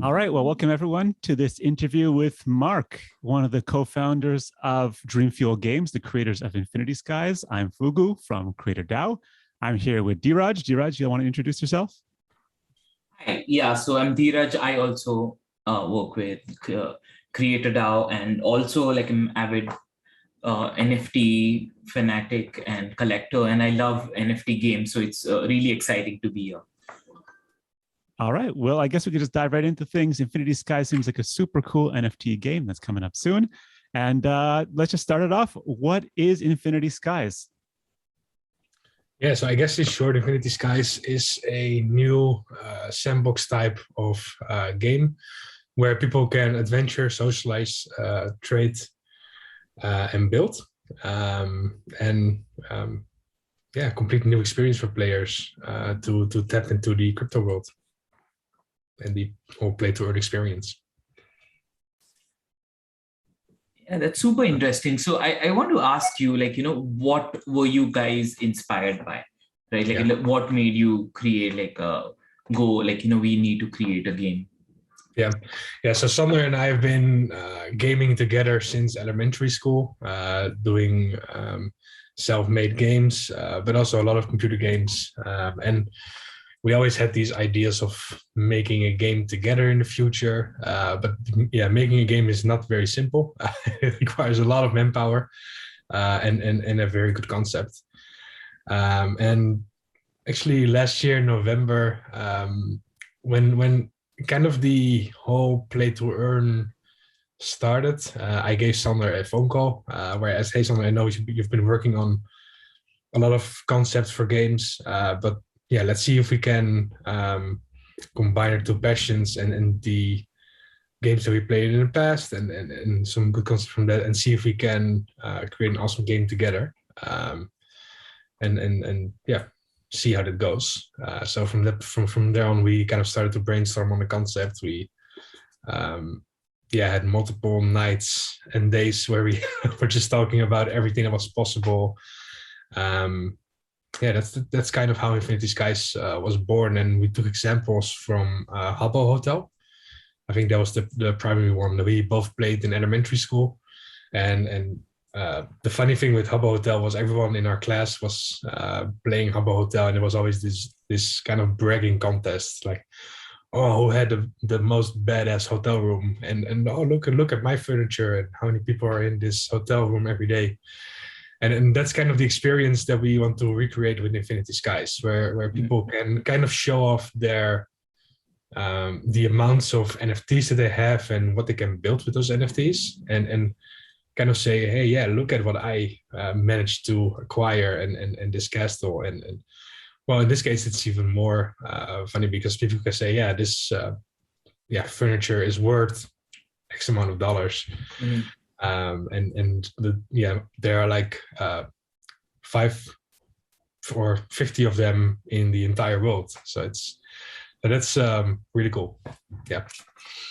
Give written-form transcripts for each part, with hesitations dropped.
All right. Well, welcome everyone to this interview with Marc, one of the co-founders of DreamFuel Games, the creators of Infinity Skies. I'm Fugu from CRE8RDAO. I'm here with Dheeraj. Dheeraj, you want to introduce yourself? Hi. Yeah, so I'm Dheeraj. I also work with CRE8RDAO and also like an avid NFT fanatic and collector, and I love NFT games. So it's really exciting to be here. All right. Well, I guess we could just dive right into things. Infinity Sky seems like a super cool NFT game that's coming up soon. And let's just start it off. What is Infinity Skies? Yeah, so I guess in short, Infinity Skies is a new sandbox type of game where people can adventure, socialize, trade, and build. Yeah, complete new experience for players to tap into the crypto world and the whole play to earn experience. Yeah, that's super interesting. So I want to ask you, like, what were you guys inspired by, right? Like, what made you create we need to create a game? Yeah. So Sander and I have been gaming together since elementary school, doing self-made games, but also a lot of computer games. And we always had these ideas of making a game together in the future. But yeah, making a game is not very simple. It requires a lot of manpower and a very good concept. And actually last year, November, when kind of the whole play to earn started, I gave Sander a phone call where I said, "Hey Sander, I know you've been working on a lot of concepts for games, but yeah, let's see if we can combine our two passions and the games that we played in the past and some good concepts from that, and see if we can create an awesome game together, and yeah, see how that goes." So from there on, we kind of started to brainstorm on the concept. We had multiple nights and days where we were just talking about everything that was possible. That's kind of how Infinity Skies was born, and we took examples from Habbo Hotel. I think that was the primary one that we both played in elementary school, and the funny thing with Habbo Hotel was everyone in our class was playing Habbo Hotel, and there was always this kind of bragging contest, like, oh, who had the most badass hotel room, and oh, look at my furniture and how many people are in this hotel room every day. And that's kind of the experience that we want to recreate with Infinity Skies, where people can kind of show off their the amounts of NFTs that they have and what they can build with those NFTs, and kind of say, hey, yeah, look at what I managed to acquire and this castle. And well, in this case, it's even more funny because people can say, yeah, this furniture is worth X amount of dollars. Mm-hmm. There are like 5 or 50 of them in the entire world. So that's really cool. Yeah.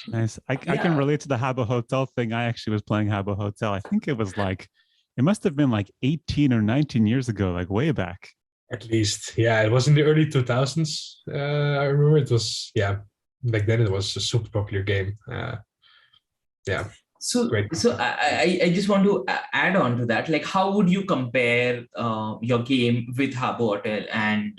Nice. I can relate to the Habbo Hotel thing. I actually was playing Habbo Hotel. I think it was like, it must have been like 18 or 19 years ago, like way back. At least. Yeah, it was in the early 2000s. I remember it was, back then it was a super popular game. So, great. So I just want to add on to that. Like, how would you compare your game with Habbo Hotel, and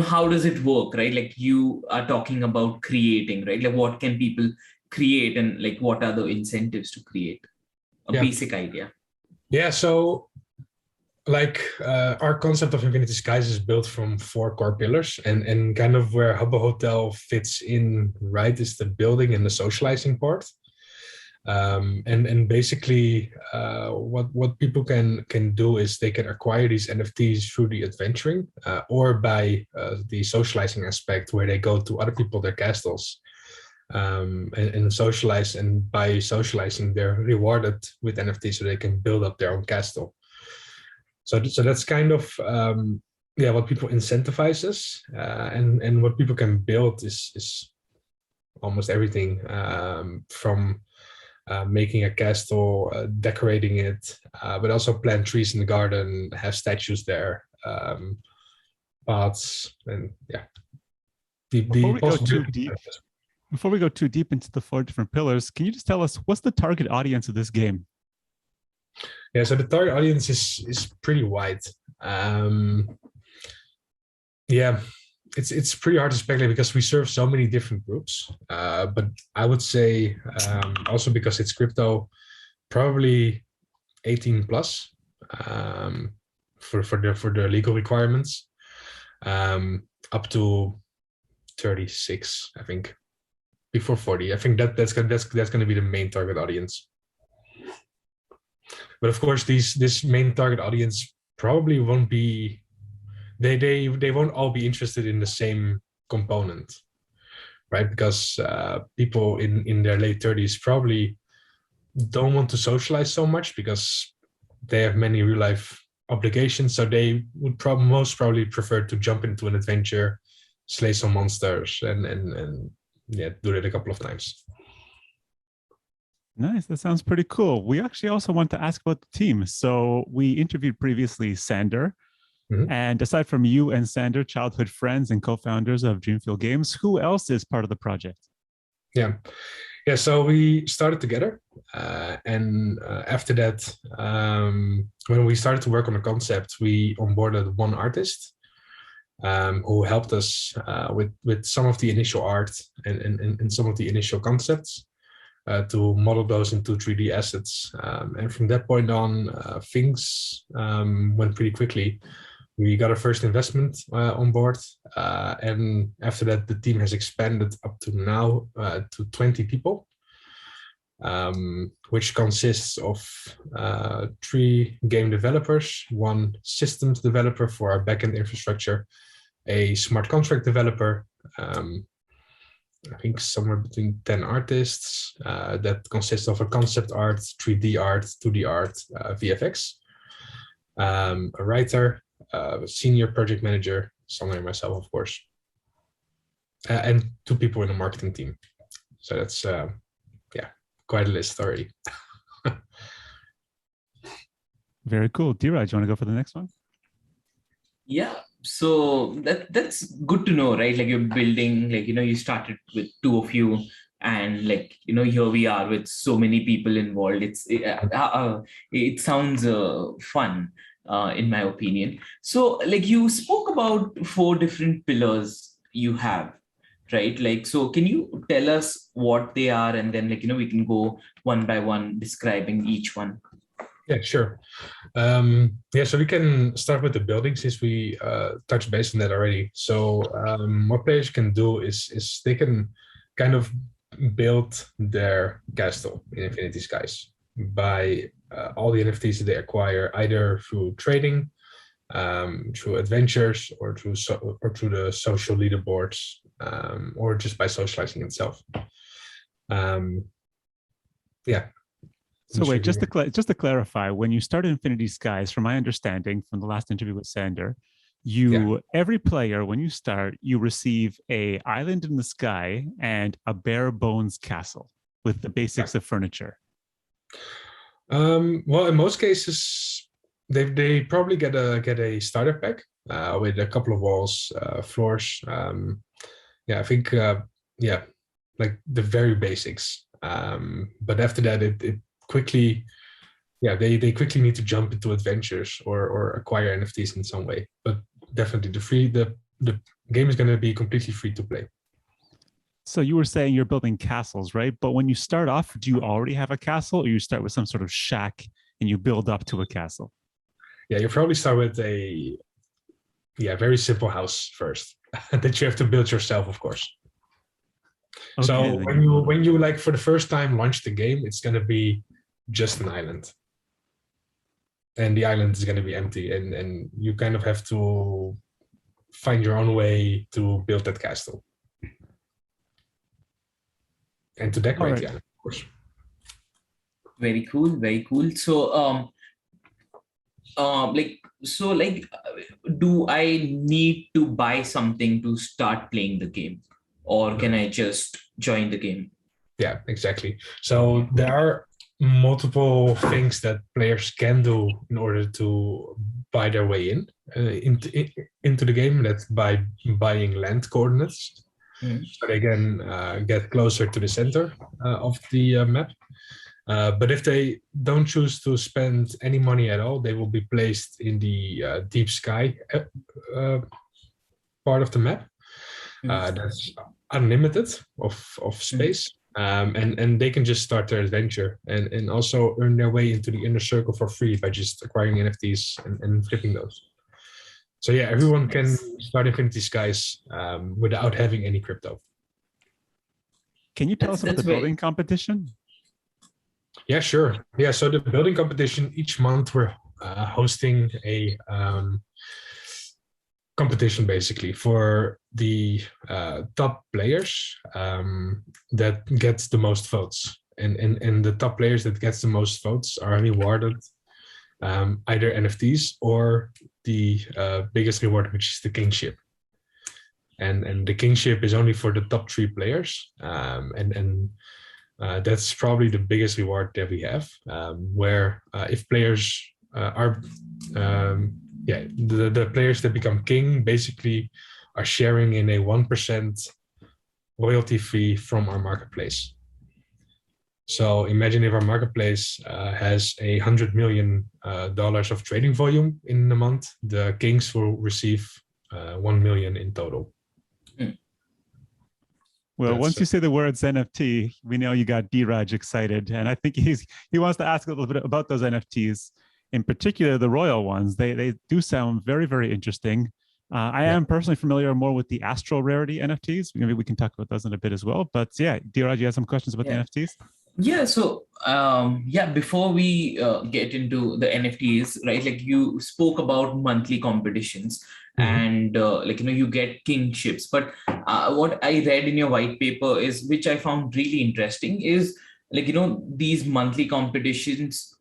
how does it work, right? Like, you are talking about creating, right? Like, what can people create, and like, what are the incentives to create a basic idea? Yeah. So, like, our concept of Infinity Skies is built from 4 core pillars, and kind of where Habbo Hotel fits in, right, is the building and the socializing part. And basically what people can do is they can acquire these NFTs through the adventuring or by the socializing aspect, where they go to other people, their castles, and socialize, and by socializing they're rewarded with NFTs so they can build up their own castle. So that's kind of what people incentivize us, and what people can build is almost everything, from making a castle, decorating it, but also plant trees in the garden, have statues there, paths, and Before we go too deep, before we go too deep into the 4 different pillars, can you just tell us what's the target audience of this game? Yeah, so the target audience is pretty wide. Yeah, it's pretty hard to speculate because we serve so many different groups. But I would say also because it's crypto, probably 18 plus for the legal requirements, up to 36, I think, before 40. I think that's going to be the main target audience. But of course, this main target audience probably won't be. They won't all be interested in the same component, right? Because people in their late 30s probably don't want to socialize so much because they have many real life obligations. So they would most probably prefer to jump into an adventure, slay some monsters, and yeah, do it a couple of times. Nice. That sounds pretty cool. We actually also want to ask about the team. So we interviewed previously Sander. Mm-hmm. And aside from you and Sander, childhood friends and co-founders of DreamFuel Games, who else is part of the project? Yeah. So we started together. And after that, when we started to work on the concept, we onboarded one artist who helped us with some of the initial art and some of the initial concepts to model those into 3D assets. And from that point on, things went pretty quickly. We got our first investment on board. And after that, the team has expanded up to now to 20 people, which consists of 3 game developers, 1 systems developer for our backend infrastructure, a smart contract developer, I think somewhere between 10 artists that consists of a concept art, 3D art, 2D art, VFX, a writer, a senior project manager, someone like myself, of course, and 2 people in the marketing team. So that's quite a list already. Very cool. Dheeraj, you want to go for the next one? Yeah. So that's good to know, right? Like you're building, like, you started with 2 of you, and like, here we are with so many people involved. It sounds fun, in my opinion. So like you spoke about 4 different pillars you have, right? Like, so can you tell us what they are, and then like, we can go one by one describing each one. Yeah, sure. So we can start with the building since we touched base on that already. So what players can do is they can kind of build their castle in Infinity Skies by all the NFTs that they acquire, either through trading, through adventures, or through the social leaderboards, or just by socializing itself. So wait, just to clarify, when you started Infinity Skies, from my understanding from the last interview with Sander, every player, when you start, you receive a island in the sky and a bare bones castle with the basics of furniture. Well, in most cases, they probably get a starter pack with a couple of walls, floors. I think like the very basics. But after that, it quickly, they quickly need to jump into adventures or acquire NFTs in some way. But definitely the game is going to be completely free to play. So you were saying you're building castles, right? But when you start off, do you already have a castle, or you start with some sort of shack and you build up to a castle? Yeah, you probably start with a very simple house first that you have to build yourself, of course. Okay, so when you like for the first time launch the game, it's going to be just an island, and the island is going to be empty, and you kind of have to find your own way to build that castle and to decorate the island, of course. Very cool, very cool. So do I need to buy something to start playing the game, or can I just join the game? Yeah, exactly. So there are multiple things that players can do in order to buy their way into the game. That's by buying land coordinates. so they can get closer to the center of the map. But if they don't choose to spend any money at all, they will be placed in the deep sky part of the map. That's unlimited of space. And they can just start their adventure and also earn their way into the inner circle for free by just acquiring NFTs and flipping those. So yeah, everyone can start Infinity Skies without having any crypto. Can you tell us about the building competition? Yeah, sure. Yeah, so the building competition, each month we're hosting a competition basically for the top players that gets the most votes. And the top players that gets the most votes are rewarded either NFTs or the biggest reward, which is the kingship. And the kingship is only for the top 3 players. That's probably the biggest reward that we have, where if players are, the players that become king basically are sharing in a 1% royalty fee from our marketplace. So imagine if our marketplace has $100 million of trading volume in a month, the kings will receive 1 million in total. Well, once you say the words NFT, we know you got Dheeraj excited, and I think he wants to ask a little bit about those NFTs, in particular the royal ones. They do sound very, very interesting. I am personally familiar more with the Astral Rarity NFTs. Maybe we can talk about those in a bit as well. But yeah, Dheeraj, you have some questions about the NFTs? Yeah, so before we get into the NFTs, right, like you spoke about monthly competitions and you get kingships. But what I read in your white paper is, which I found really interesting, is these monthly competitions,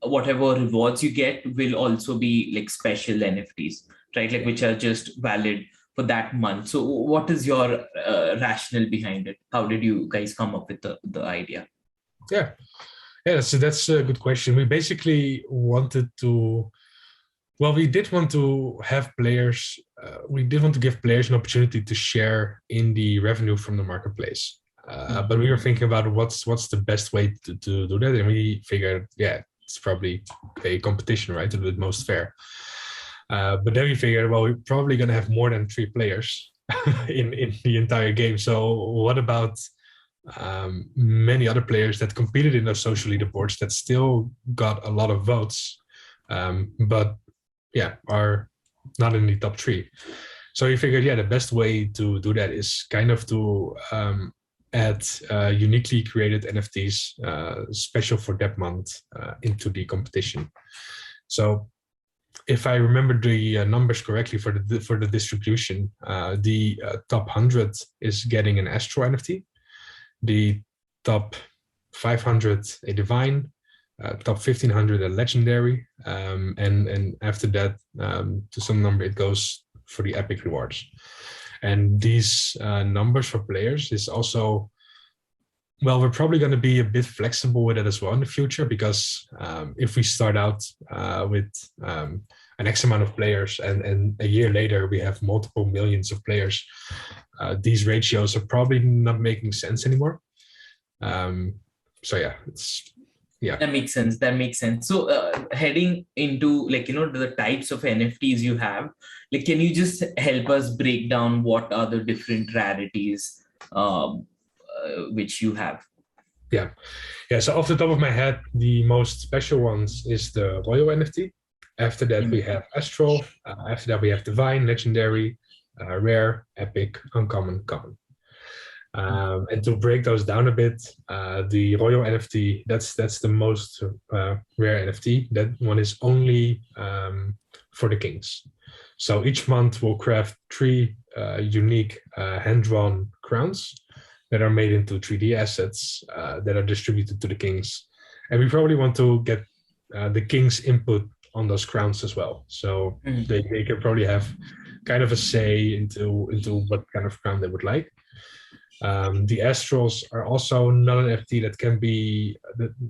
whatever rewards you get will also be like special NFTs, right? Like which are just valid for that month. So what is your rationale behind it? How did you guys come up with the idea? Yeah, so that's a good question. We basically wanted to, we did want to have players, we did want to give players an opportunity to share in the revenue from the marketplace. But we were thinking about what's the best way to do that. And we figured, it's probably a competition, right? To do it most fair. But then we figured, we're probably going to have more than 3 players in the entire game. So what about many other players that competed in those social leaderboards that still got a lot of votes, but are not in the top 3. So we figured, the best way to do that is kind of to add uniquely created NFTs special for that month into the competition. So if I remember the numbers correctly for the distribution, the top 100 is getting an Astral NFT. The top 500 a divine, top 1500 a legendary, and after that to some number it goes for the epic rewards. And these numbers for players is also, we're probably going to be a bit flexible with it as well in the future, because if we start out with an X amount of players and a year later we have multiple millions of players, these ratios are probably not making sense anymore. That makes sense. So heading into the types of NFTs you have, can you just help us break down what are the different rarities which you have? So off the top of my head, the most special ones is the royal NFT. After that we have Astral. After that we have divine, legendary, rare, epic, uncommon, common. And to break those down a bit, the royal NFT, that's the most rare NFT. That one is only for the kings. So each month we'll craft 3 unique hand-drawn crowns that are made into 3D assets that are distributed to the kings. And we probably want to get the king's input on those crowns as well. So they can probably have kind of a say into what kind of crown they would like. The Astrals are also not an NFT that can be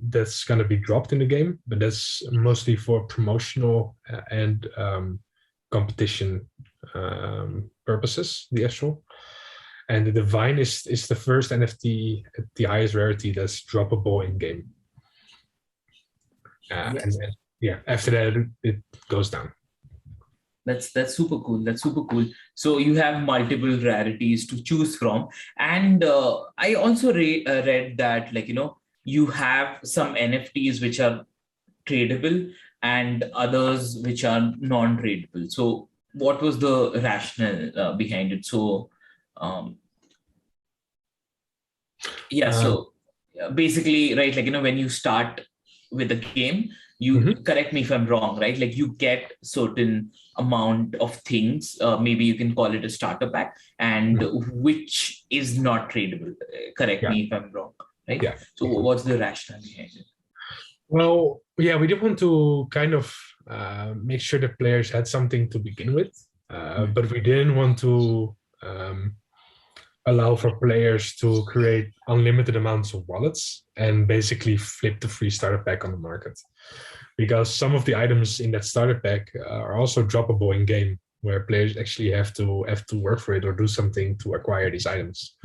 that's going to be dropped in the game, but that's mostly for promotional and competition purposes, the Astral. And the Divine is the first NFT at the highest rarity that's droppable in game. And yeah, after that it goes down. That's super cool. That's super cool. So you have multiple rarities to choose from, and I also read that, like, you have some NFTs which are tradable and others which are non-tradable. So what was the rationale behind it? So yeah, so basically, right, like, when you start with a game, you correct me if I'm wrong, right? Like, you get certain amount of things, maybe you can call it a starter pack, and which is not tradable. Correct me if I'm wrong, right? Yeah. So what's the rationale behind it? Well, yeah, we did want to kind of make sure the players had something to begin with, but we didn't want to allow for players to create unlimited amounts of wallets and basically flip the free starter pack on the market. Because some of the items in that starter pack are also droppable in game, where players actually have to work for it or do something to acquire these items.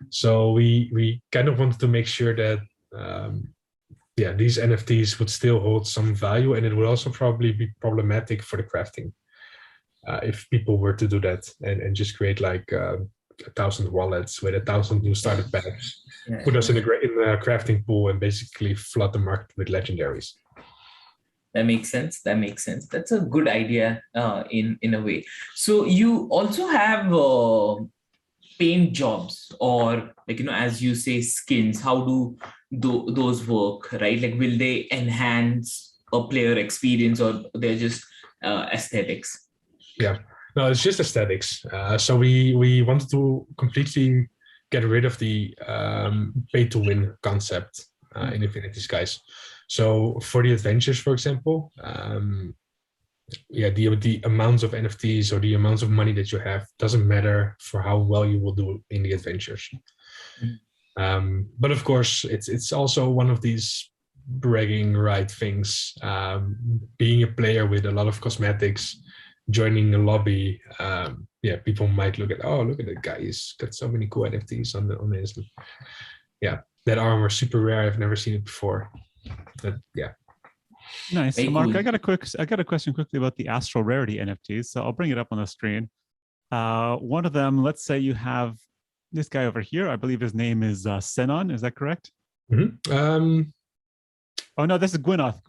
So we kind of wanted to make sure that these NFTs would still hold some value, and it would also probably be problematic for the crafting if people were to do that and just create like 1,000 wallets with 1,000 new starter packs, put us in a crafting pool and basically flood the market with legendaries. That makes sense. That's a good idea in a way. So you also have paint jobs, or, like, as you say, skins. How do those work, right? Like, will they enhance a player experience, or they're just aesthetics? Yeah, no, it's just aesthetics. So we wanted to completely get rid of the pay to win concept in Infinity Skies. So for the adventures, for example, the amounts of NFTs or the amounts of money that you have doesn't matter for how well you will do in the adventures. But of course, it's also one of these bragging right things. Being a player with a lot of cosmetics, joining a lobby, people might look at that guy, he's got so many cool NFTs on his. Yeah, that armor super rare. I've never seen it before. But yeah. Nice. So Mark, cool. I got a question quickly about the Astral Rarity NFTs. So I'll bring it up on the screen. One of them, let's say you have this guy over here. I believe his name is Senon. Is that correct? Mm-hmm. Oh no, this is Gwyneth.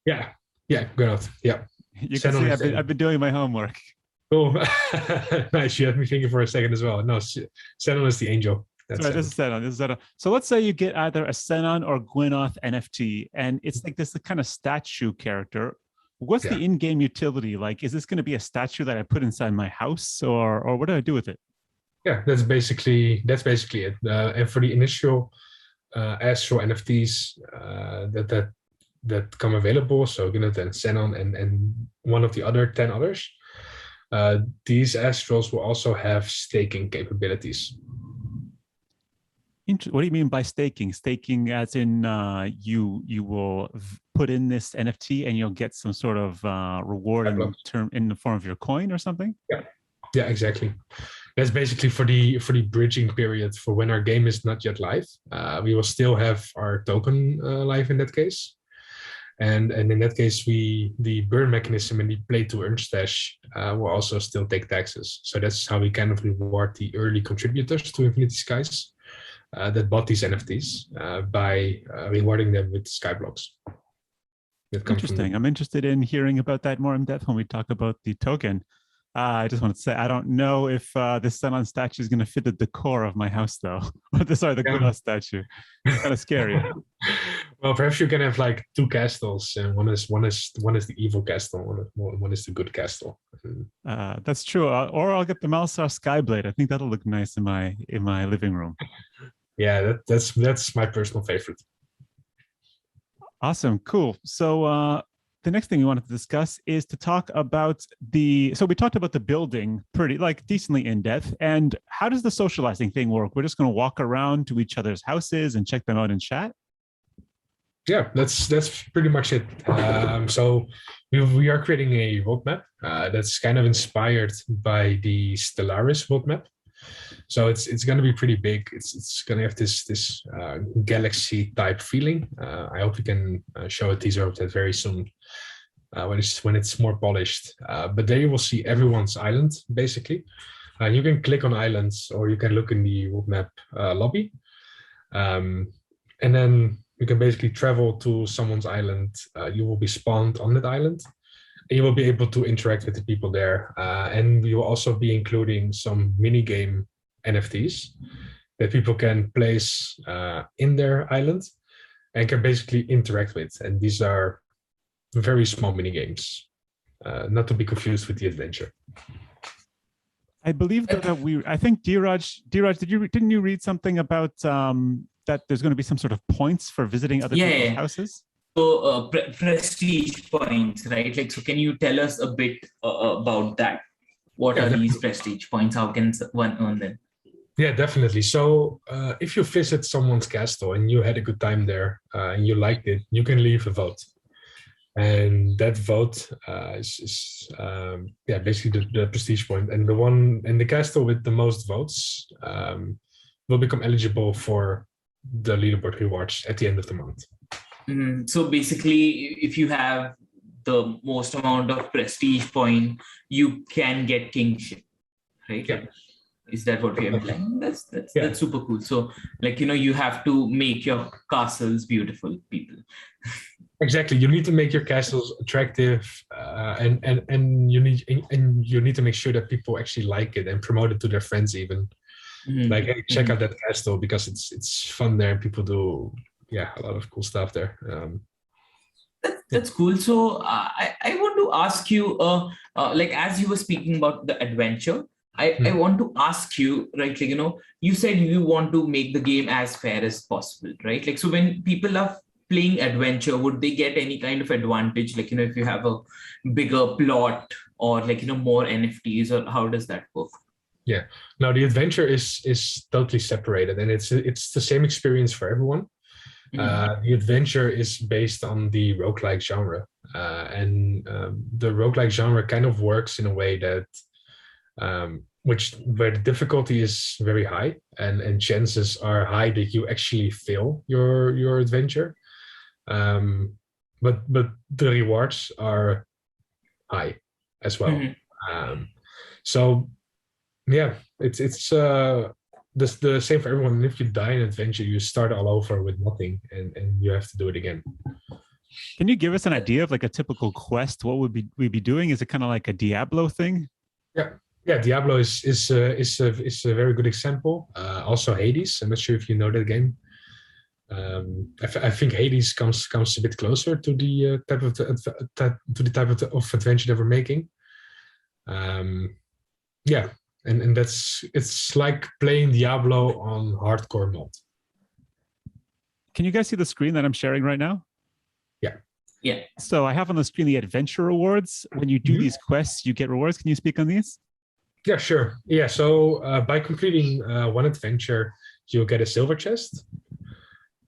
Yeah, Gwyneth. Yeah. You can see I've been doing my homework. Oh, nice. You had me thinking for a second as well. No, Senon is the angel. Sorry, this is Senon. So let's say you get either a Senon or Gwyneth NFT, and it's like this kind of statue character. What's the in-game utility? Like, is this going to be a statue that I put inside my house, or what do I do with it? Yeah, that's basically it. And for the initial Astral NFTs that come available, so Gwyneth and Senon and one of the other 10 others, these Astrals will also have staking capabilities. What do you mean by staking? Staking as in you will put in this NFT and you'll get some sort of reward in the form of your coin or something? Yeah, exactly. That's basically for the bridging period for when our game is not yet live. We will still have our token live in that case. And in that case, the burn mechanism and the play to earn stash will also still take taxes. So that's how we kind of reward the early contributors to Infinity Skies that bought these NFTs by rewarding them with Skyblocks. Interesting. I'm interested in hearing about that more in depth when we talk about the token. I just want to say, I don't know if this Senon statue is going to fit the decor of my house, though. Sorry, the Gwyneth statue. It's kind of scary. Well, perhaps you can have like two castles, and one is the evil castle, one is the good castle. That's true. Or I'll get the Malsar Skyblade. I think that'll look nice in my living room. Yeah, that's my personal favorite. Awesome, cool. So the next thing we wanted to discuss is to talk about so we talked about the building pretty decently in depth, and how does the socializing thing work? We're just going to walk around to each other's houses and check them out and chat? Yeah, that's pretty much it. So we are creating a roadmap that's kind of inspired by the Stellaris roadmap. So it's going to be pretty big. It's going to have this galaxy type feeling. I hope we can show a teaser of that very soon when it's more polished. But there you will see everyone's island basically. You can click on islands, or you can look in the world map lobby, and then you can basically travel to someone's island. You will be spawned on that island. You will be able to interact with the people there, and we will also be including some mini game NFTs that people can place in their island and can basically interact with. And these are very small mini games, not to be confused with the adventure. I believe that I think Dheeraj, didn't you read something about that there's going to be some sort of points for visiting other people's houses? So prestige points, right? Like, so can you tell us a bit about that? What are these prestige points? How can one earn them? Yeah, definitely. So if you visit someone's castle and you had a good time there and you liked it, you can leave a vote. And that vote is basically the prestige point. And the one in the castle with the most votes will become eligible for the leaderboard rewards at the end of the month. So basically, if you have the most amount of prestige point, you can get kingship, right? Yeah. Is that what you're implying? That's super cool. So, like, you have to make your castles beautiful, people. Exactly. You need to make your castles attractive, and you need to make sure that people actually like it and promote it to their friends even. Like, hey, check out that castle because it's fun there and people do a lot of cool stuff there. That's cool. So I want to ask you, like, as you were speaking about the adventure, I want to ask you, right, like, you said you want to make the game as fair as possible, right? Like, so when people are playing adventure, would they get any kind of advantage? Like, if you have a bigger plot or like, more NFTs, or how does that work? Yeah, now the adventure is totally separated, and it's the same experience for everyone. The adventure is based on the roguelike genre, and the roguelike genre kind of works in a way that where the difficulty is very high, and chances are high that you actually fail your adventure, but the rewards are high as well. So yeah, it's the same for everyone. And if you die in adventure, you start all over with nothing, and you have to do it again. Can you give us an idea of like a typical quest? What would we be doing? Is it kind of like a Diablo thing? Yeah. Diablo is a very good example. Also Hades. I'm not sure if you know that game. I think Hades comes a bit closer to the type of adventure that we're making. And it's like playing Diablo on hardcore mode. Can you guys see the screen that I'm sharing right now? Yeah. So I have on the screen the adventure rewards. When you do these quests, you get rewards. Can you speak on these? Yeah, sure. Yeah, so by completing one adventure, you'll get a silver chest.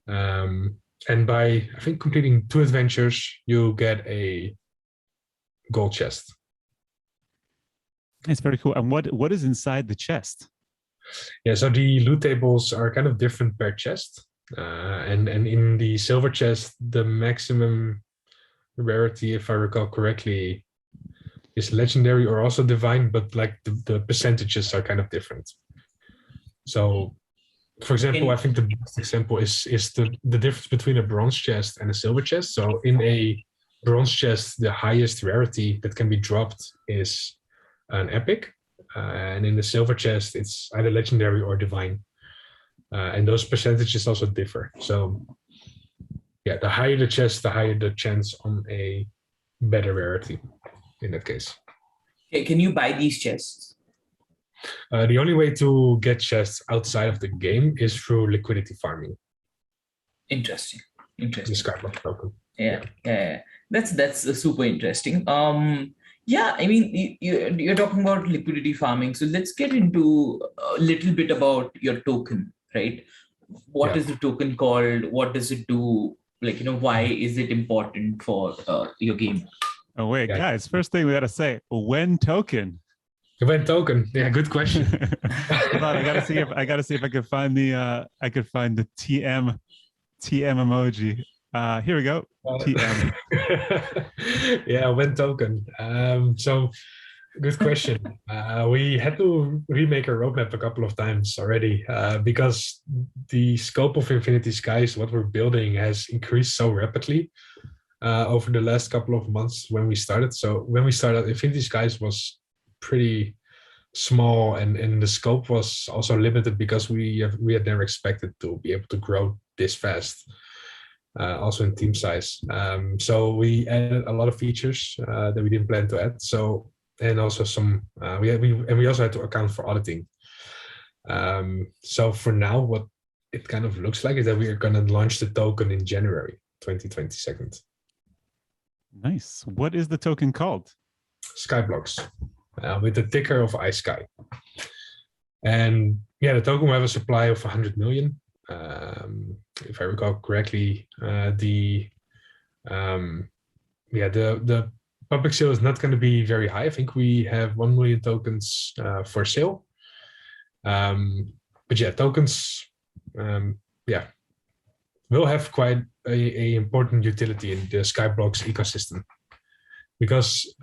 And by, I think, completing 2 adventures, you'll get a gold chest. It's very cool. And what is inside the chest? Yeah, so the loot tables are kind of different per chest. And in the silver chest, the maximum rarity, if I recall correctly, is legendary or also divine, but like the percentages are kind of different. So, for example, I think the best example is the difference between a bronze chest and a silver chest. So in a bronze chest, the highest rarity that can be dropped is an epic, and in the silver chest, it's either legendary or divine. And those percentages also differ. So yeah, the higher the chest, the higher the chance on a better rarity in that case. Okay, can you buy these chests? The only way to get chests outside of the game is through liquidity farming. Interesting. Skybox token. Yeah. That's super interesting. Yeah, I mean, you're talking about liquidity farming. So let's get into a little bit about your token, right? What is the token called? What does it do? Like, why is it important for your game? Oh, wait, guys, first thing we got to say, when token? Event token. Yeah, good question. Hold on, I gotta see if I can find the TM emoji. Here we go. TM. Yeah, event token. So good question. We had to remake our roadmap a couple of times already because the scope of Infinity Skies, what we're building, has increased so rapidly over the last couple of months when we started. So when we started, Infinity Skies was pretty small, and the scope was also limited because we had never expected to be able to grow this fast. Also in team size. So we added a lot of features that we didn't plan to add. So, and also some, we also had to account for auditing. So for now, what it kind of looks like is that we are going to launch the token in January 2022. Nice. What is the token called? Skyblocks, with the ticker of ISKY. And yeah, the token will have a supply of 100 million. If I recall correctly, the public sale is not going to be very high. I think we have 1 million tokens for sale. But yeah, tokens, will have quite a important utility in the Skyblocks ecosystem, because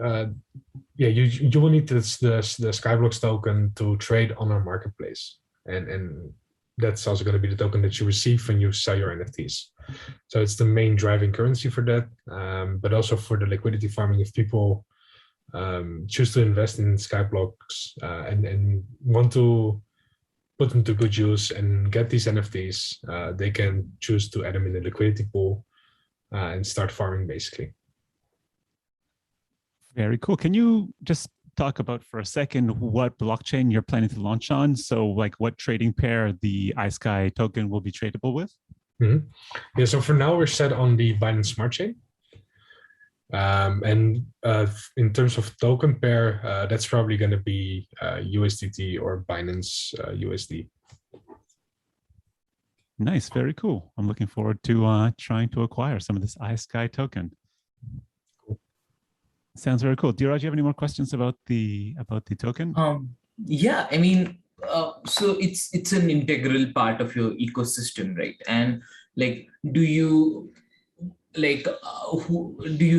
you will need the Skyblocks token to trade on our marketplace, and that's also going to be the token that you receive when you sell your NFTs. So it's the main driving currency for that, but also for the liquidity farming. If people choose to invest in Skyblocks and want to put them to good use and get these NFTs, they can choose to add them in the liquidity pool and start farming, basically. Very cool. Can you just talk about for a second what blockchain you're planning to launch on? So like what trading pair the ISKY token will be tradable with? Mm-hmm. Yeah, so for now we're set on the Binance Smart Chain. And in terms of token pair, that's probably going to be USDT or Binance USD. Nice, very cool. I'm looking forward to trying to acquire some of this ISKY token. Sounds very cool. Dheeraj, do you have any more questions about the token? Yeah, I mean, so it's an integral part of your ecosystem, right? And like, do you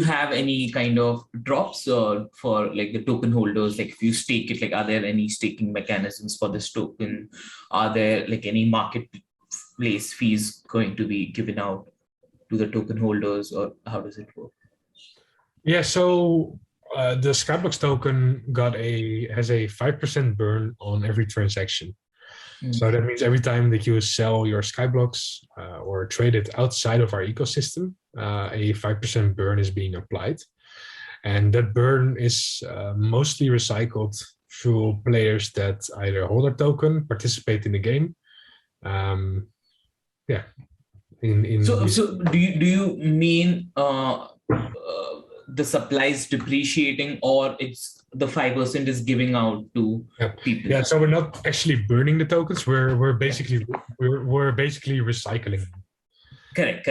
have any kind of drops for like the token holders? Like, if you stake it, like, are there any staking mechanisms for this token? Are there like any marketplace fees going to be given out to the token holders, or how does it work? Yeah, so the Skyblocks token has a 5% burn on every transaction. So that means every time that you sell your Skyblocks or trade it outside of our ecosystem, a 5% burn is being applied. And that burn is mostly recycled through players that either hold our token, participate in the game. So do you mean the supply is depreciating, or it's the 5% is giving out to people? Yeah, so we're not actually burning the tokens. We're basically recycling them. Correct.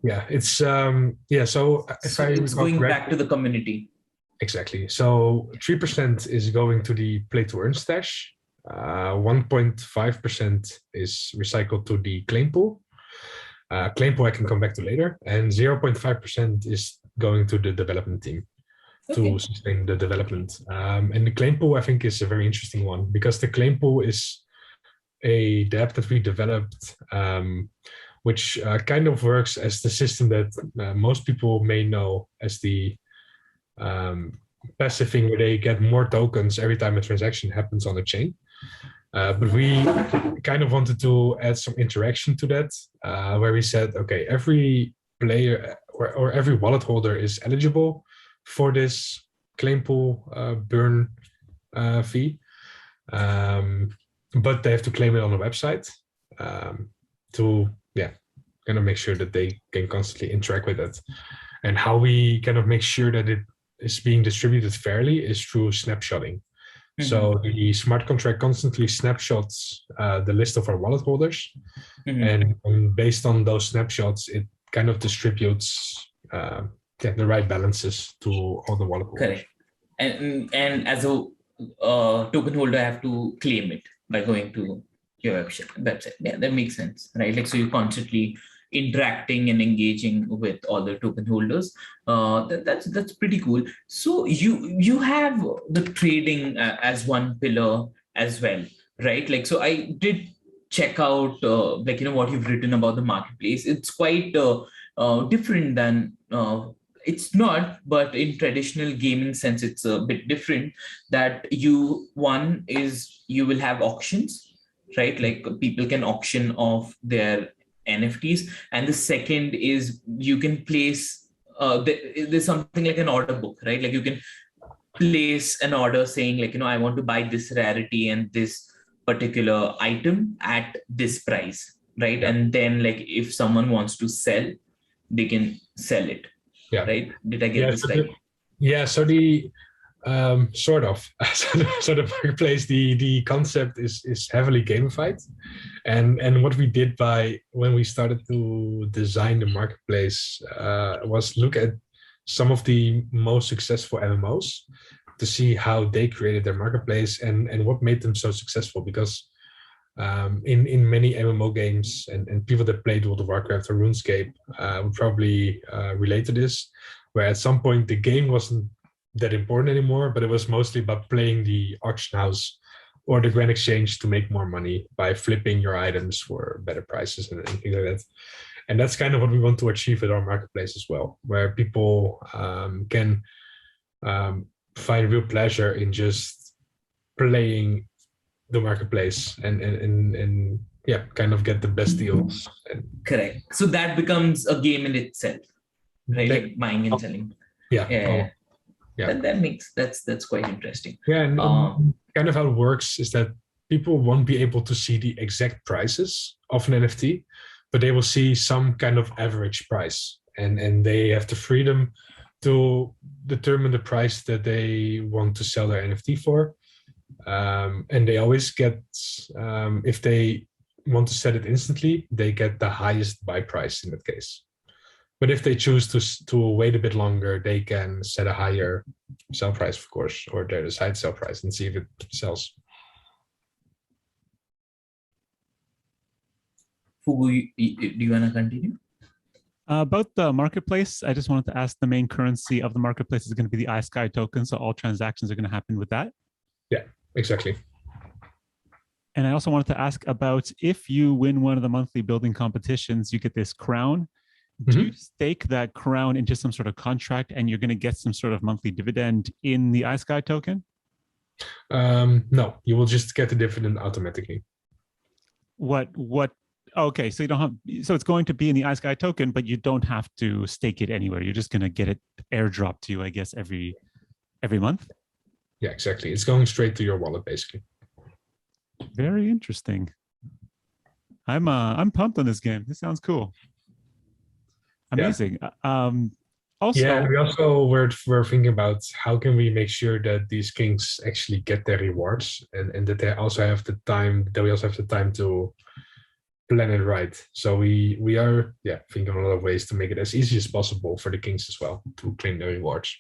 Yeah, it's So if it's going back to the community. Exactly. So 3% is going to the play to earn stash. 1.5% is recycled to the claim pool. Claim pool I can come back to later, and 0.5% is going to the development team to sustain the development. And the claim pool, I think, is a very interesting one, because the claim pool is a dApp that we developed, which kind of works as the system that most people may know as the passive thing, where they get more tokens every time a transaction happens on the chain. But we kind of wanted to add some interaction to that, where we said, okay, every player or every wallet holder is eligible for this claim pool burn fee, but they have to claim it on the website to kind of make sure that they can constantly interact with it. And how we kind of make sure that it is being distributed fairly is through snapshotting. So the smart contract constantly snapshots the list of our wallet holders, and based on those snapshots, it kind of distributes the right balances to all the wallet holders. Correct. And as a token holder have to claim it by going to your website. Yeah, that makes sense, right? Like, so you're constantly interacting and engaging with all the token holders. That's pretty cool. So you have the trading as one pillar as well, right? Like, so I did check out like, what you've written about the marketplace. It's quite different than it's not, but in traditional gaming sense, it's a bit different. That one is you will have auctions, right? Like, people can auction off their NFTs, and the second is you can place. There's something like an order book, right? Like, you can place an order saying, like, I want to buy this rarity and this particular item at this price, right? Yeah. And then, like, if someone wants to sell, they can sell it. Yeah. Right? Did I get this right? So the sort of so the marketplace, the concept is heavily gamified, and what we did when we started to design the marketplace was look at some of the most successful MMOs to see how they created their marketplace and what made them so successful. Because in many MMO games, and people that played World of Warcraft or RuneScape would probably relate to this, where at some point the game wasn't that important anymore, but it was mostly about playing the auction house or the grand exchange to make more money by flipping your items for better prices and things like that. And that's kind of what we want to achieve with our marketplace as well, where people can find real pleasure in just playing the marketplace and yeah, kind of get the best deals. Correct. So that becomes a game in itself, right? Like buying and selling. Yeah. That's quite interesting. Yeah, and kind of how it works is that people won't be able to see the exact prices of an NFT, but they will see some kind of average price, and they have the freedom to determine the price that they want to sell their NFT for. And they always get, if they want to set it instantly, they get the highest buy price in that case. But if they choose to wait a bit longer, they can set a higher sell price, of course, or their side sell price and see if it sells. Fugu, do you want to continue? About the marketplace, I just wanted to ask, the main currency of the marketplace is going to be the ISKY token, so all transactions are going to happen with that? Yeah, exactly. And I also wanted to ask about, if you win one of the monthly building competitions, you get this crown. Do you stake that crown into some sort of contract and you're going to get some sort of monthly dividend in the ISKY token? No, you will just get the dividend automatically. What? Okay, so you don't have, so it's going to be in the ISKY token, but you don't have to stake it anywhere. You're just going to get it airdropped to you, I guess, every month. Yeah, exactly. It's going straight to your wallet, basically. Very interesting. I'm pumped on this game. This sounds cool. Amazing. Yeah. Also, we also were thinking about how can we make sure that these kings actually get their rewards, and that they also have the time. That we also have the time to plan it right. So we are thinking of a lot of ways to make it as easy as possible for the kings as well to claim their rewards.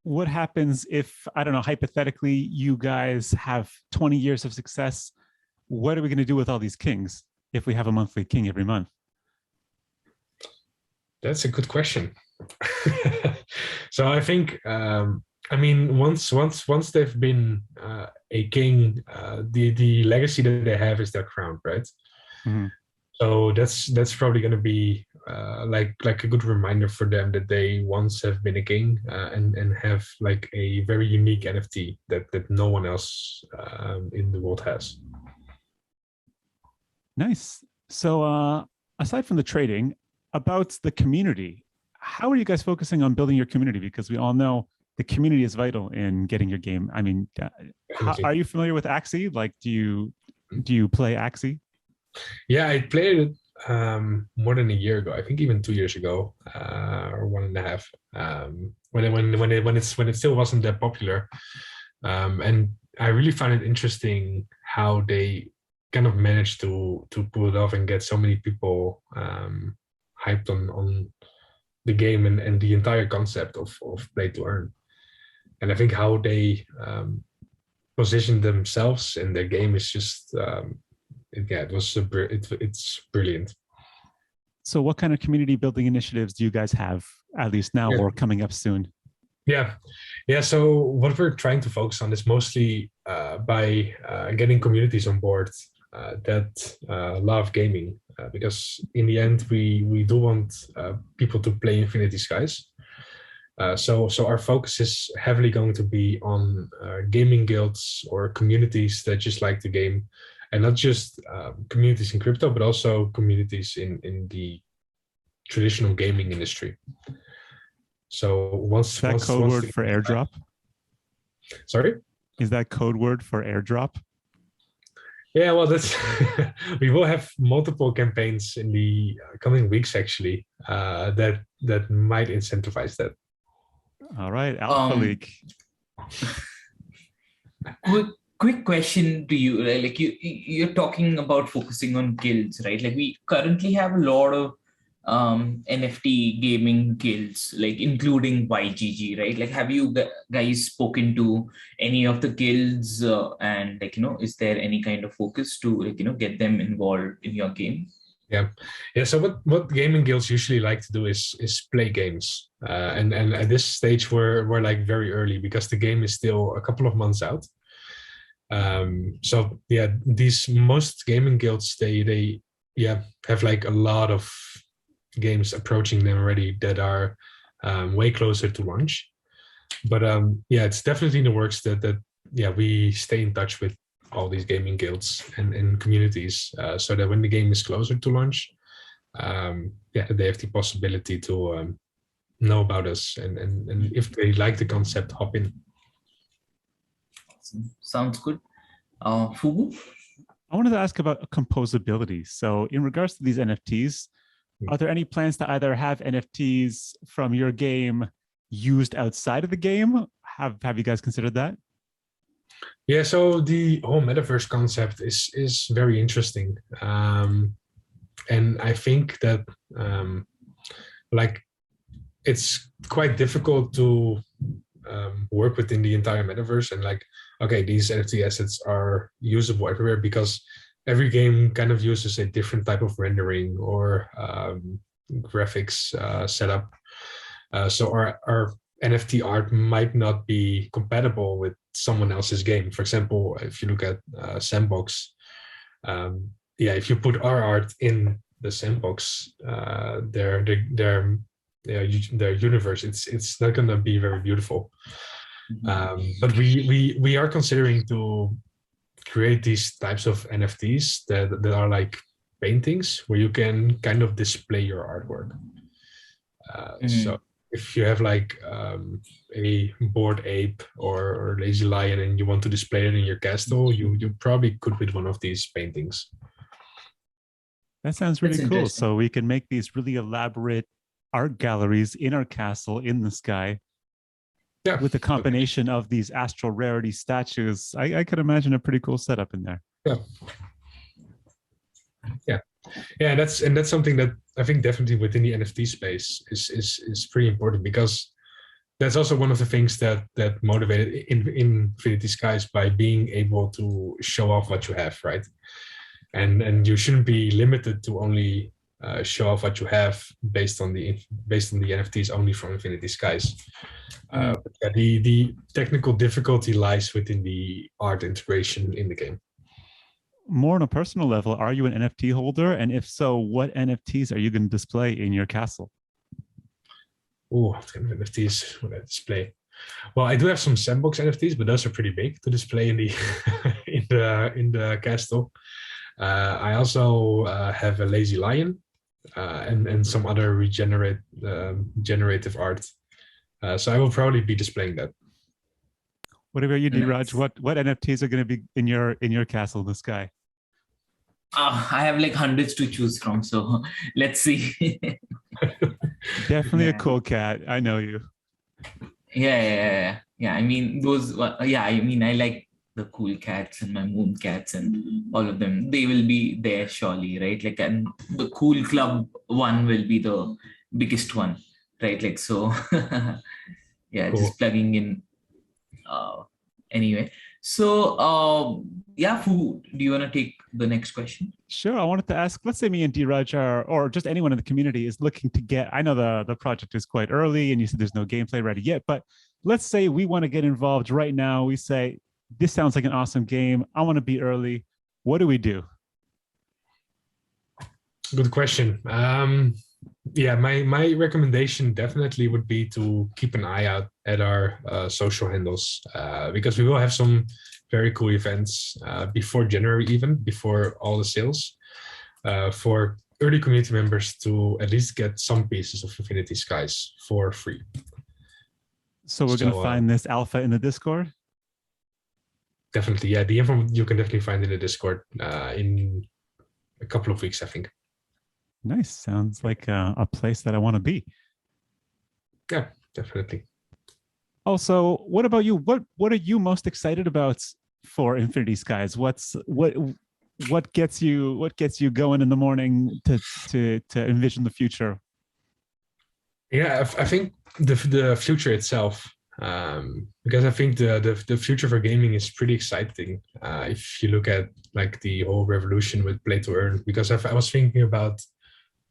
What happens if, I don't know, hypothetically, you guys have 20 years of success? What are we going to do with all these kings if we have a monthly king every month? That's a good question. So I think, I mean, once they've been a king, the legacy that they have is their crown, right? Mm-hmm. So that's probably going to be like a good reminder for them that they once have been a king and have like a very unique NFT that no one else in the world has. Nice. So aside from the trading, about the community, how are you guys focusing on building your community? Because we all know the community is vital in getting your game. I mean, are you familiar with ISKY? Like, do you play ISKY? Yeah, I played it more than a year ago. I think even 2 years ago, or 1.5. When it still wasn't that popular, and I really find it interesting how they kind of managed to pull it off and get so many people hyped on the game and the entire concept of play to earn. I think how they position themselves in their game is just it's brilliant. So what kind of community building initiatives do you guys have, at least now or coming up soon? Yeah. So what we're trying to focus on is mostly by getting communities on board that love gaming, because in the end we do want people to play Infinity Skies. So our focus is heavily going to be on gaming guilds or communities that just like the game, and not just communities in crypto, but also communities in the traditional gaming industry. So once that code word for airdrop? Sorry? Is that code word for airdrop? Yeah, well, that's we will have multiple campaigns in the coming weeks, actually, that might incentivize that. All right, Alpha League. Quick question to you, right? Like you're talking about focusing on guilds, right? Like we currently have a lot of NFT gaming guilds, like including YGG, right? Like, have you guys spoken to any of the guilds, and like, is there any kind of focus to like, get them involved in your game? Yeah. So what gaming guilds usually like to do is play games, and at this stage we're like very early because the game is still a couple of months out. So yeah, these most gaming guilds they have like a lot of games approaching them already that are way closer to launch. But it's definitely in the works that we stay in touch with all these gaming guilds and communities, so that when the game is closer to launch, they have the possibility to know about us, and if they like the concept, hop in. Sounds good. Fugu? I wanted to ask about composability. So in regards to these NFTs, are there any plans to either have NFTs from your game used outside of the game? Have you guys considered that? Yeah, so the whole metaverse concept is very interesting, and I think that like it's quite difficult to work within the entire metaverse, and like, okay, these NFT assets are usable everywhere because every game kind of uses a different type of rendering or graphics setup. So our NFT art might not be compatible with someone else's game. For example, if you look at Sandbox, if you put our art in the Sandbox, their universe, it's not going to be very beautiful. But we are considering to create these types of NFTs that are like paintings where you can kind of display your artwork. So if you have like a bored ape or lazy lion and you want to display it in your castle, you probably could with one of these paintings. That sounds really cool. So we can make these really elaborate art galleries in our castle in the sky. Yeah, with a combination of these Astral Rarity statues. I could imagine a pretty cool setup in there. Yeah, that's something that I think definitely within the NFT space is pretty important, because that's also one of the things that motivated in Infinity Skies, by being able to show off what you have, right? And you shouldn't be limited to only show off what you have based on the NFTs only from Infinity Skies. The technical difficulty lies within the art integration in the game. More on a personal level, are you an NFT holder? And if so, what NFTs are you going to display in your castle? Oh, what kind of NFTs would I display? Well, I do have some Sandbox NFTs, but those are pretty big to display in the in the castle. I also have a lazy lion and some other generative art. So I will probably be displaying that. What about you, Dheeraj? What NFTs are going to be in your castle in the sky? I have like hundreds to choose from, so let's see. Definitely a cool cat. I know you. Yeah. I mean, those. I mean, I like the cool cats and my moon cats and all of them. They will be there surely, right? Like, and the cool club one will be the biggest one, right? Like, so. Yeah, cool. Just plugging in Anyway, so yeah, Fu, do you want to take the next question? Sure. I wanted to ask, let's say me and Dheeraj are, or just anyone in the community is looking to get, I know the project is quite early and you said there's no gameplay ready yet, but let's say we want to get involved right now. We say, this sounds like an awesome game. I want to be early. What do we do? Good question. Yeah, my recommendation definitely would be to keep an eye out at our social handles, because we will have some very cool events before January, even before all the sales, for early community members to at least get some pieces of Infinity Skies for free. So we're going to find this alpha in the Discord? Definitely, yeah. The info you can definitely find in the Discord in a couple of weeks, I think. Nice. Sounds like a place that I want to be. Yeah, definitely. Also, what about you? What are you most excited about for Infinity Skies? What gets you going in the morning to envision the future? Yeah, I think the future itself, because I think the future for gaming is pretty exciting. If you look at like the whole revolution with play to earn, because I was thinking about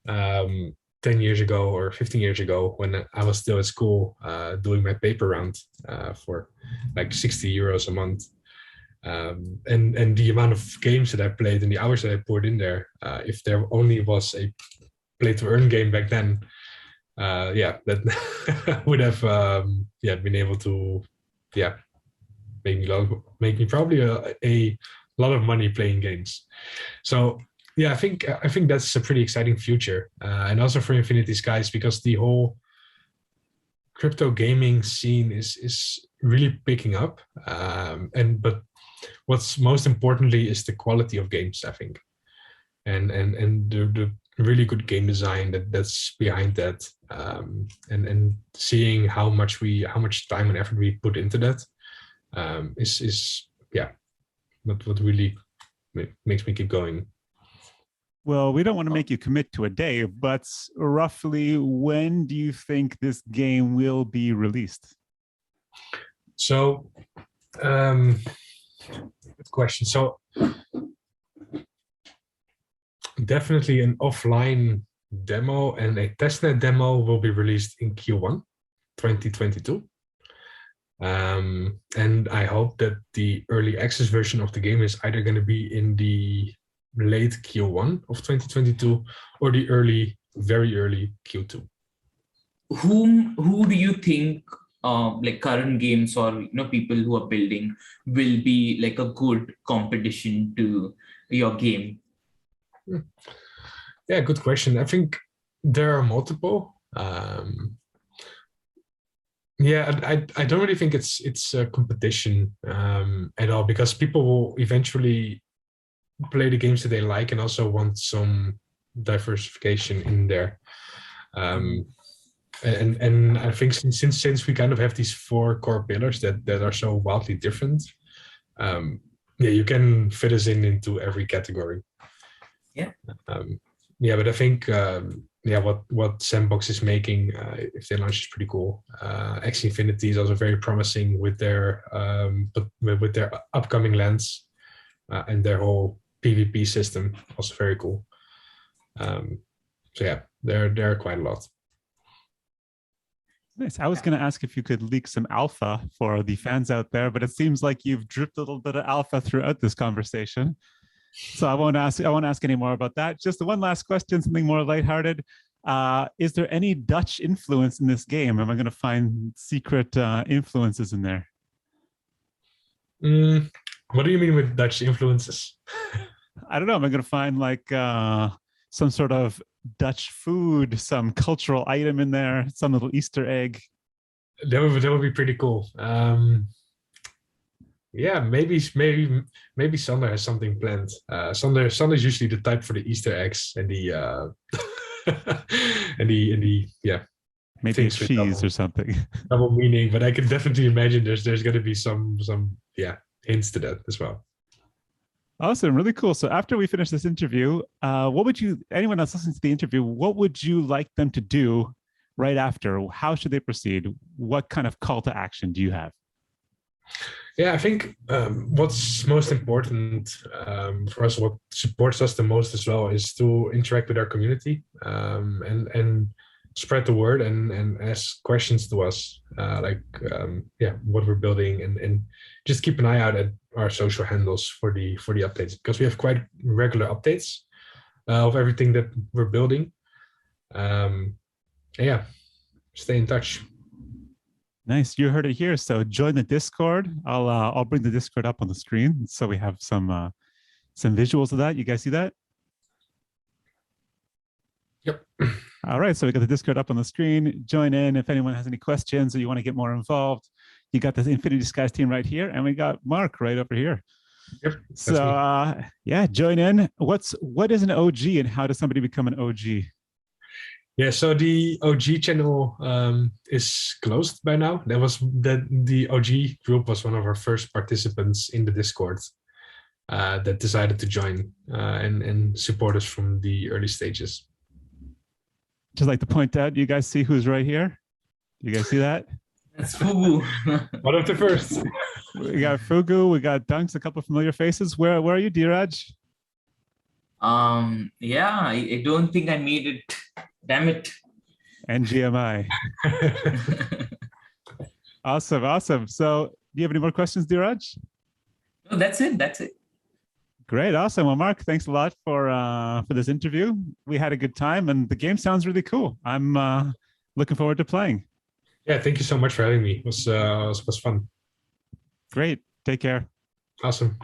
10 years ago or 15 years ago when I was still at school doing my paper round for like 60 euros a month. And the amount of games that I played and the hours that I poured in there, if there only was a play to earn game back then, yeah, that would have been able to make me probably a lot of money playing games. So yeah, I think that's a pretty exciting future, and also for Infinity Skies, because the whole crypto gaming scene is really picking up, but what's most importantly is the quality of games, I think, and the really good game design that's behind that, and seeing how much time and effort we put into that is what really makes me keep going. Well, we don't want to make you commit to a day, but roughly when do you think this game will be released? So, good question. So, definitely an offline demo and a testnet demo will be released in Q1 2022. And I hope that the early access version of the game is either going to be in the late Q1 of 2022 or the very early Q2. Who do you think like current games or people who are building will be like a good competition to your game? Yeah, good question. I think there are multiple. Yeah, I don't really think it's a competition at all, because people will eventually play the games that they like and also want some diversification in there. And I think since we kind of have these 4 core pillars that are so wildly different, yeah, you can fit us into every category. Yeah. Yeah, but I think what Sandbox is making, if they launch, is pretty cool. Axie Infinity is also very promising with their upcoming lands and their whole PvP system, also very cool. So yeah, there are quite a lot. Nice. I was going to ask if you could leak some alpha for the fans out there, but it seems like you've dripped a little bit of alpha throughout this conversation. So I won't ask any more about that. Just one last question, something more lighthearted. Is there any Dutch influence in this game? Am I going to find secret influences in there? What do you mean with Dutch influences? I don't know. Am I going to find like some sort of Dutch food, some cultural item in there, some little Easter egg? That would be pretty cool. Yeah, maybe Sander has something planned. Sander's usually the type for the Easter eggs and the yeah. Maybe a cheese or something. Double meaning, but I can definitely imagine there's going to be some hints to that as well. Awesome, really cool. So after we finish this interview, what would anyone else listening to the interview, what would you like them to do right after? How should they proceed? What kind of call to action do you have? Yeah, I think what's most important for us, what supports us the most as well, is to interact with our community and spread the word and ask questions to us, yeah, what we're building, and just keep an eye out at our social handles for the updates, because we have quite regular updates of everything that we're building. Yeah, stay in touch. Nice, you heard it here. So join the Discord. I'll bring the Discord up on the screen so we have some visuals of that. You guys see that? Yep. All right, so we got the Discord up on the screen. Join in if anyone has any questions or you want to get more involved. You got the Infinity Skies team right here, and we got Marc right over here. Yep. So yeah, join in. What is an OG, and how does somebody become an OG? Yeah, so the OG channel is closed by now. The OG group was one of our first participants in the Discord that decided to join and support us from the early stages. Just like to point out, you guys see who's right here? You guys see that? That's Fugu. One of the first. We got Fugu, we got Dunks, a couple of familiar faces. Where are you, Dheeraj? Yeah, I don't think I made it. Damn it. NGMI. Awesome. So do you have any more questions, Dheeraj? No, that's it. Great, awesome. Well, Marc, thanks a lot for this interview. We had a good time, and the game sounds really cool. I'm looking forward to playing. Yeah, thank you so much for having me. It was fun. Great. Take care. Awesome.